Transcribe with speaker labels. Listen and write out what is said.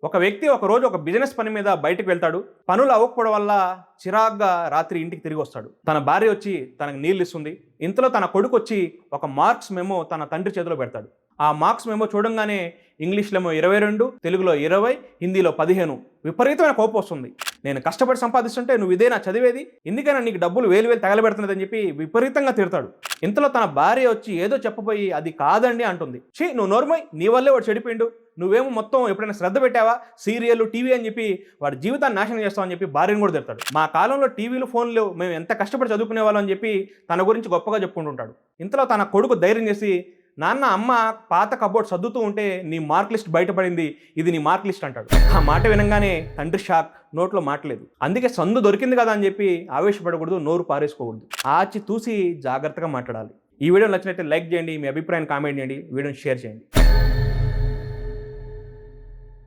Speaker 1: ఒక వ్యక్తి ఒకరోజు ఒక బిజినెస్ పని మీద బయటకు వెళ్తాడు. పనులు అవ్వకపోవడం వల్ల చిరాగ్గా రాత్రి ఇంటికి తిరిగి వస్తాడు. తన భార్య వచ్చి తనకు నీళ్ళు ఇస్తుంది. ఇంతలో తన కొడుకు వచ్చి ఒక మార్క్స్ మెమో తన తండ్రి చేతిలో పెడతాడు. ఆ మార్క్స్ మెమో చూడంగానే ఇంగ్లీష్లో 22, తెలుగులో 20, హిందీలో 15 విపరీతమైన కోపం వస్తుంది. నేను కష్టపడి సంపాదిస్తుంటే నువ్వు ఇదేనా చదివేది, ఎందుకైనా నీకు డబ్బులు వేలు వేలు తగలబెడుతున్నదని చెప్పి విపరీతంగా తిడతాడు. ఇంతలో తన భార్య వచ్చి ఏదో చెప్పబోయి అది కాదండి అంటుంది. నువ్వు నోర్మై, నీ వల్లే వాడు చెడిపోయిండు, నువ్వేమో మొత్తం ఎప్పుడైనా శ్రద్ధ పెట్టావా, సీరియల్ టీవీ అని చెప్పి వాడి జీవితాన్ని నాశనం చేస్తావని చెప్పి భార్యను కూడా తిడతాడు. మా కాలంలో టీవీలు ఫోన్లు లేవు, మేము ఎంత కష్టపడి చదువుకునే వాళ్ళం అని చెప్పి తన గురించి గొప్పగా చెప్పుకుంటుంటాడు. ఇంతలో తన కొడుకు ధైర్యం చేసి, నాన్న అమ్మ పాత కబోర్డ్ సర్దుతూ ఉంటే నీ మార్క్ లిస్ట్ బయటపడింది, ఇది నీ మార్క్ లిస్ట్ అంటాడు. ఆ మాట వినంగానే తండ్రి షాక్, నోట్లో మాటలేదు. అందుకే సందు దొరికింది కదా అని చెప్పి ఆవేశపడకూడదు, నోరు పారేసుకోకూడదు, ఆచి తూసి జాగ్రత్తగా మాట్లాడాలి. ఈ వీడియో నచ్చినట్లయితే లైక్ చేయండి, మీ అభిప్రాయాన్ని కామెంట్ చేయండి, వీడియోని షేర్ చేయండి.